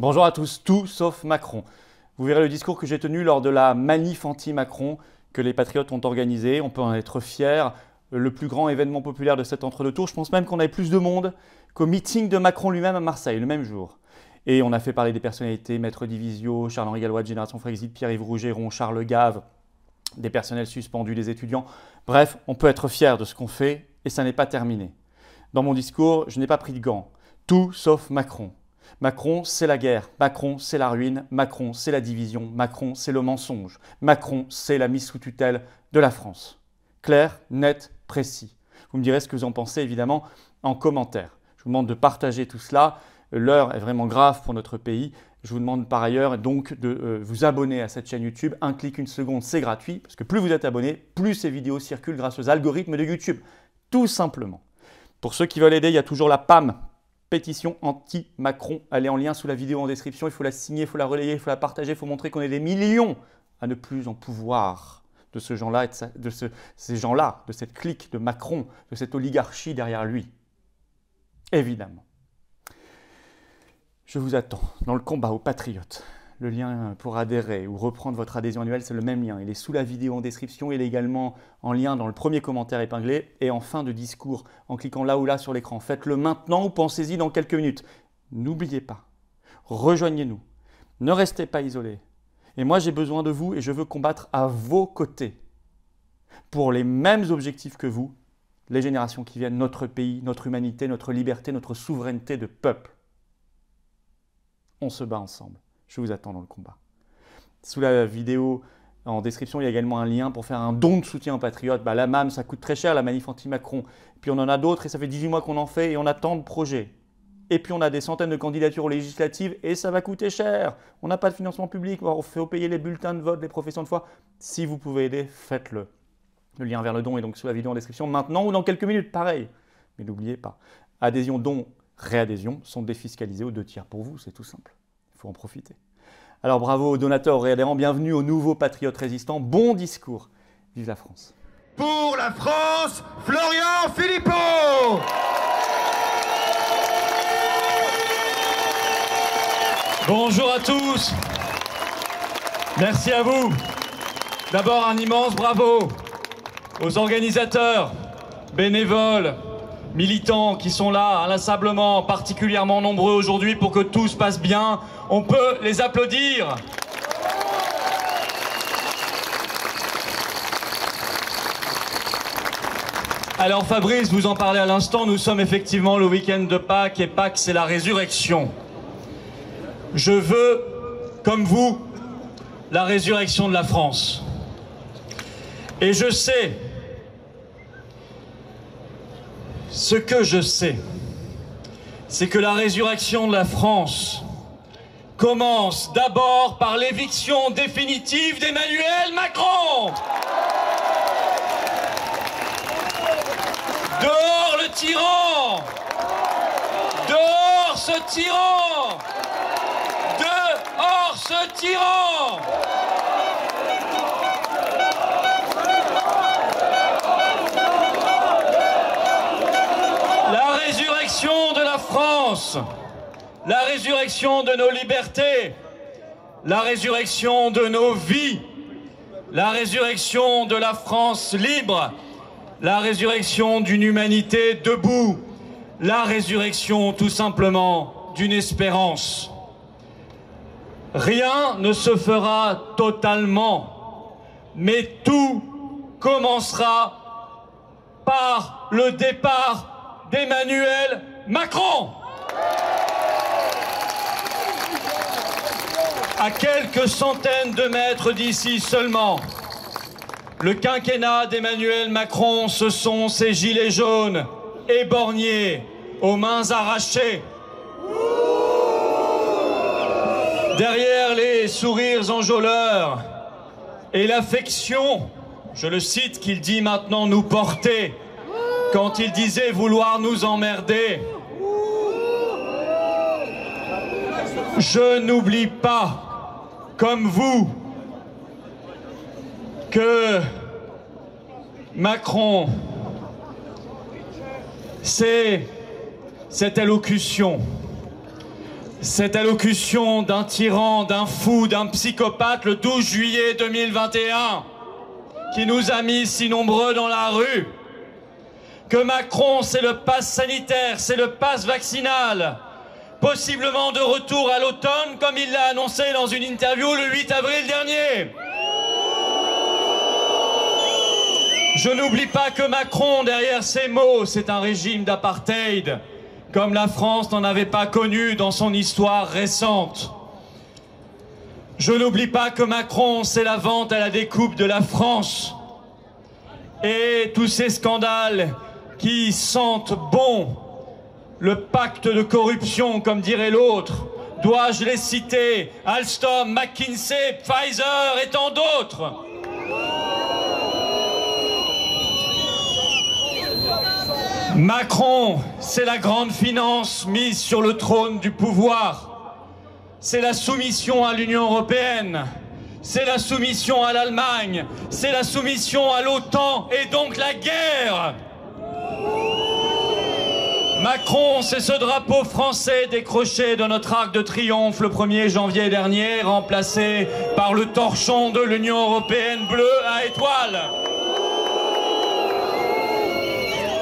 Bonjour à tous, tout sauf Macron. Vous verrez le discours que j'ai tenu lors de la manif anti-Macron que les patriotes ont organisée. On peut en être fier. Le plus grand événement populaire de cet entre-deux tours. Je pense même qu'on avait plus de monde qu'au meeting de Macron lui-même à Marseille, le même jour. Et on a fait parler des personnalités, Maître Divisio, Charles-Henri Gallois de Génération Frexit, Pierre-Yves Rougeron, Charles Gave, des personnels suspendus, des étudiants. Bref, on peut être fier de ce qu'on fait et ça n'est pas terminé. Dans mon discours, je n'ai pas pris de gants. Tout sauf Macron. Macron, c'est la guerre. Macron, c'est la ruine. Macron, c'est la division. Macron, c'est le mensonge. Macron, c'est la mise sous tutelle de la France. Clair, net, précis. Vous me direz ce que vous en pensez, évidemment, en commentaire. Je vous demande de partager tout cela. L'heure est vraiment grave pour notre pays. Je vous demande par ailleurs donc de vous abonner à cette chaîne YouTube. Un clic, une seconde, c'est gratuit. Parce que plus vous êtes abonné, plus ces vidéos circulent grâce aux algorithmes de YouTube. Tout simplement. Pour ceux qui veulent aider, il y a toujours la PAM. Pétition anti-Macron, elle est en lien sous la vidéo en description, il faut la signer, il faut la relayer, il faut la partager, il faut montrer qu'on est des millions à ne plus en pouvoir de ce genre-là, ces gens-là, de cette clique de Macron, de cette oligarchie derrière lui. Évidemment. Je vous attends dans le combat aux patriotes. Le lien pour adhérer ou reprendre votre adhésion annuelle, c'est le même lien. Il est sous la vidéo en description, il est également en lien dans le premier commentaire épinglé et en fin de discours en cliquant là ou là sur l'écran. Faites-le maintenant ou pensez-y dans quelques minutes. N'oubliez pas, rejoignez-nous, ne restez pas isolés. Et moi j'ai besoin de vous et je veux combattre à vos côtés pour les mêmes objectifs que vous, les générations qui viennent, notre pays, notre humanité, notre liberté, notre souveraineté de peuple. On se bat ensemble. Je vous attends dans le combat. Sous la vidéo en description, il y a également un lien pour faire un don de soutien aux patriotes. La MAM, ça coûte très cher, la manif anti-Macron. Puis on en a d'autres et ça fait 18 mois qu'on en fait et on a tant de projets. Et puis on a des centaines de candidatures aux législatives et ça va coûter cher. On n'a pas de financement public, il faut payer les bulletins de vote, les professions de foi. Si vous pouvez aider, faites-le. Le lien vers le don est donc sous la vidéo en description maintenant ou dans quelques minutes, pareil. Mais n'oubliez pas, adhésion, don, réadhésion sont défiscalisés aux 2/3 pour vous, c'est tout simple. Il faut en profiter. Alors bravo aux donateurs, aux réadhérents, bienvenue aux nouveaux patriotes résistants. Bon discours. Vive la France. Pour la France, Florian Philippot. Bonjour à tous. Merci à vous. D'abord un immense bravo aux organisateurs, bénévoles, militants qui sont là inlassablement, particulièrement nombreux aujourd'hui pour que tout se passe bien. On peut les applaudir. Alors Fabrice, vous en parlez à l'instant, nous sommes effectivement le week-end de Pâques et Pâques c'est la résurrection. Je veux, comme vous, la résurrection de la France. Et je sais, ce que je sais, c'est que la résurrection de la France commence d'abord par l'éviction définitive d'Emmanuel Macron. Dehors le tyran! Dehors ce tyran! Dehors ce tyran! La résurrection de la France, la résurrection de nos libertés, la résurrection de nos vies, la résurrection de la France libre, la résurrection d'une humanité debout, la résurrection tout simplement d'une espérance. Rien ne se fera totalement, mais tout commencera par le départ d'Emmanuel Macron. À quelques centaines de mètres d'ici seulement, le quinquennat d'Emmanuel Macron, ce sont ces gilets jaunes, éborgnés, aux mains arrachées. Derrière les sourires enjôleurs et l'affection, je le cite, qu'il dit maintenant nous porter, quand il disait vouloir nous emmerder. Je n'oublie pas, comme vous, que Macron, c'est cette allocution Cette allocution d'un tyran, d'un fou, d'un psychopathe le 12 juillet 2021 qui nous a mis si nombreux dans la rue. Que Macron, c'est le pass sanitaire, c'est le pass vaccinal, possiblement de retour à l'automne comme il l'a annoncé dans une interview le 8 avril dernier. Je n'oublie pas que Macron, derrière ces mots, c'est un régime d'apartheid, comme la France n'en avait pas connu dans son histoire récente. Je n'oublie pas que Macron, c'est la vente à la découpe de la France. Et tous ces scandales qui sentent bon le pacte de corruption, comme dirait l'autre. Dois-je les citer? Alstom, McKinsey, Pfizer et tant d'autres. Macron, c'est la grande finance mise sur le trône du pouvoir. C'est la soumission à l'Union européenne. C'est la soumission à l'Allemagne. C'est la soumission à l'OTAN et donc la guerre. Macron, c'est ce drapeau français décroché de notre arc de triomphe le 1er janvier dernier, remplacé par le torchon de l'Union européenne bleu à étoiles.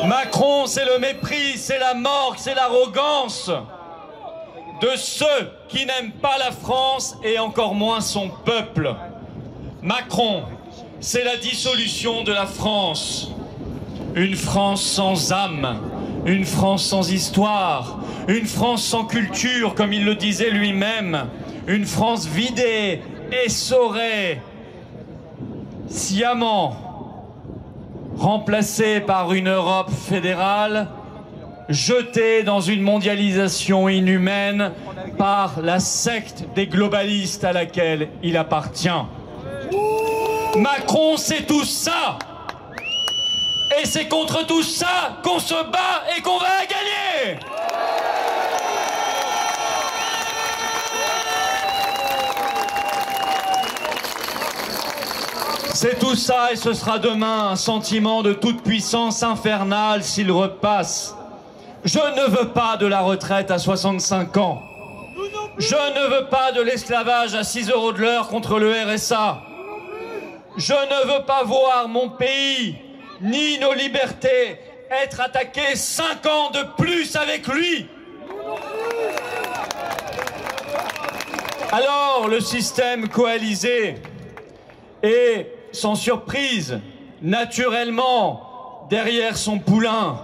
Macron, c'est le mépris, c'est la morgue, c'est l'arrogance de ceux qui n'aiment pas la France et encore moins son peuple. Macron, c'est la dissolution de la France. Une France sans âme, une France sans histoire, une France sans culture, comme il le disait lui-même, une France vidée, essorée, sciemment remplacée par une Europe fédérale, jetée dans une mondialisation inhumaine par la secte des globalistes à laquelle il appartient. Macron, c'est tout ça. Et c'est contre tout ça qu'on se bat et qu'on va gagner. C'est tout ça et ce sera demain un sentiment de toute puissance infernale s'il repasse. Je ne veux pas de la retraite à 65 ans. Je ne veux pas de l'esclavage à 6 € de l'heure contre le RSA. Je ne veux pas voir mon pays, ni nos libertés, être attaqués 5 ans de plus avec lui. Alors, le système coalisé est, sans surprise, naturellement, derrière son poulain,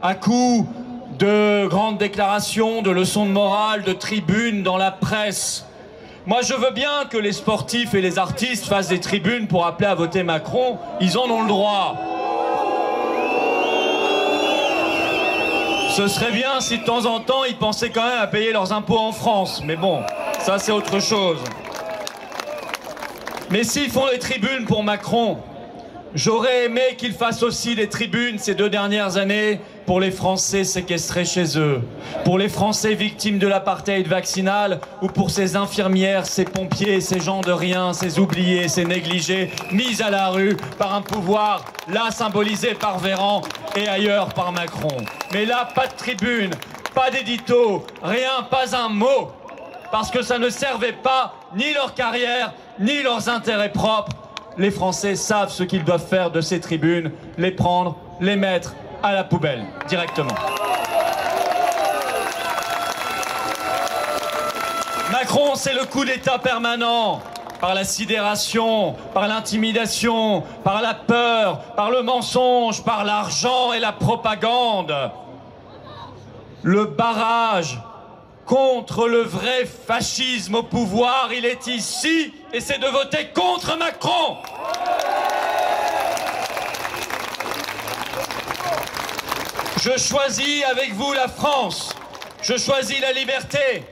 à coups de grandes déclarations, de leçons de morale, de tribunes dans la presse. Moi, je veux bien que les sportifs et les artistes fassent des tribunes pour appeler à voter Macron. Ils en ont le droit. Ce serait bien si de temps en temps, ils pensaient quand même à payer leurs impôts en France. Mais bon, ça c'est autre chose. Mais s'ils font les tribunes pour Macron, j'aurais aimé qu'ils fassent aussi des tribunes ces 2 dernières années pour les Français séquestrés chez eux, pour les Français victimes de l'apartheid vaccinal ou pour ces infirmières, ces pompiers, ces gens de rien, ces oubliés, ces négligés, mis à la rue par un pouvoir, là symbolisé par Véran et ailleurs par Macron. Mais là, pas de tribune, pas d'édito, rien, pas un mot, parce que ça ne servait pas ni leur carrière, ni leurs intérêts propres. Les Français savent ce qu'ils doivent faire de ces tribunes, les prendre, les mettre à la poubelle, directement. Macron, c'est le coup d'État permanent, par la sidération, par l'intimidation, par la peur, par le mensonge, par l'argent et la propagande. Le barrage contre le vrai fascisme au pouvoir, il est ici, et c'est de voter contre Macron. Je choisis avec vous la France, je choisis la liberté,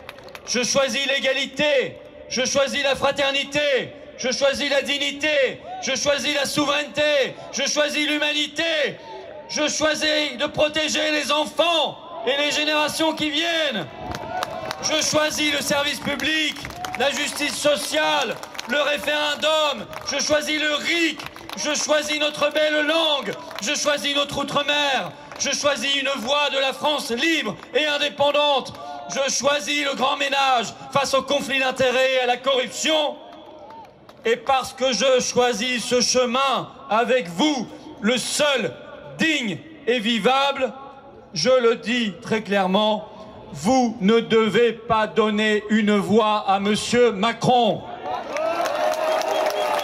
je choisis l'égalité, je choisis la fraternité, je choisis la dignité, je choisis la souveraineté, je choisis l'humanité, je choisis de protéger les enfants et les générations qui viennent. Je choisis le service public, la justice sociale, le référendum, je choisis le RIC, je choisis notre belle langue, je choisis notre outre-mer, je choisis une voie de la France libre et indépendante. je choisis le grand ménage face au conflit d'intérêts et à la corruption. Et parce que je choisis ce chemin avec vous, le seul digne et vivable, je le dis très clairement, vous ne devez pas donner une voix à Monsieur Macron.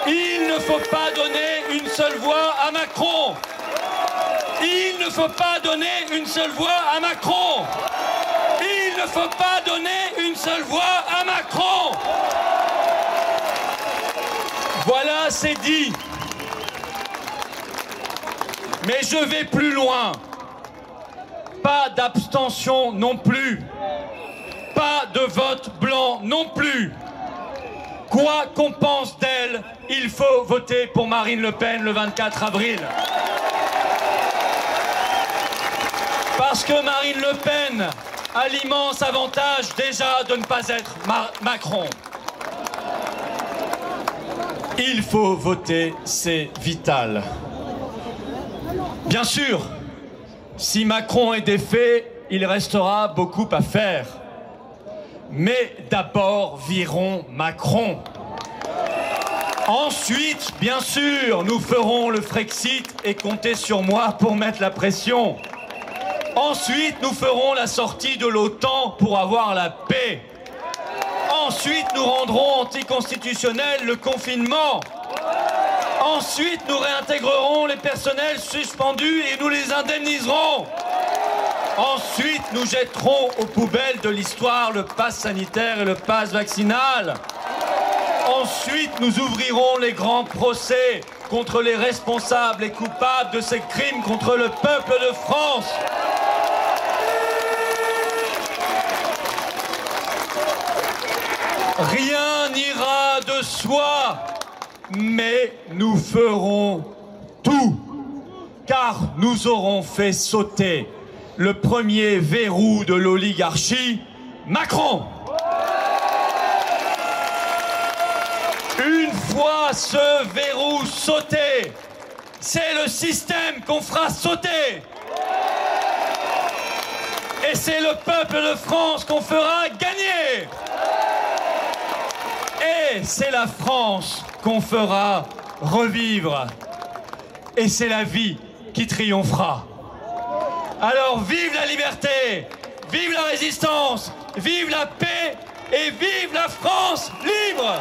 Il ne faut pas donner une seule voix à Macron. Il ne faut pas donner une seule voix à Macron. Il ne faut pas donner une seule voix à Macron. Voilà, c'est dit. Mais je vais plus loin. Pas d'abstention non plus. Pas de vote blanc non plus. Quoi qu'on pense d'elle, il faut voter pour Marine Le Pen le 24 avril. Parce que Marine Le Pen a l'immense avantage déjà de ne pas être Macron. Il faut voter, c'est vital. Bien sûr, si Macron est défait, il restera beaucoup à faire. Mais d'abord, virons Macron. Ensuite, bien sûr, nous ferons le Frexit et comptez sur moi pour mettre la pression. Ensuite, nous ferons la sortie de l'OTAN pour avoir la paix. Ensuite, nous rendrons anticonstitutionnel le confinement. Ensuite, nous réintégrerons les personnels suspendus et nous les indemniserons. Ensuite, nous jetterons aux poubelles de l'histoire le pass sanitaire et le pass vaccinal. Ensuite, nous ouvrirons les grands procès contre les responsables et coupables de ces crimes contre le peuple de France. Rien n'ira de soi, mais nous ferons tout, car nous aurons fait sauter le premier verrou de l'oligarchie, Macron. Une fois ce verrou sauté, c'est le système qu'on fera sauter. Et c'est le peuple de France qu'on fera gagner. Et c'est la France qu'on fera revivre. Et c'est la vie qui triomphera. Alors vive la liberté, vive la résistance, vive la paix et vive la France libre!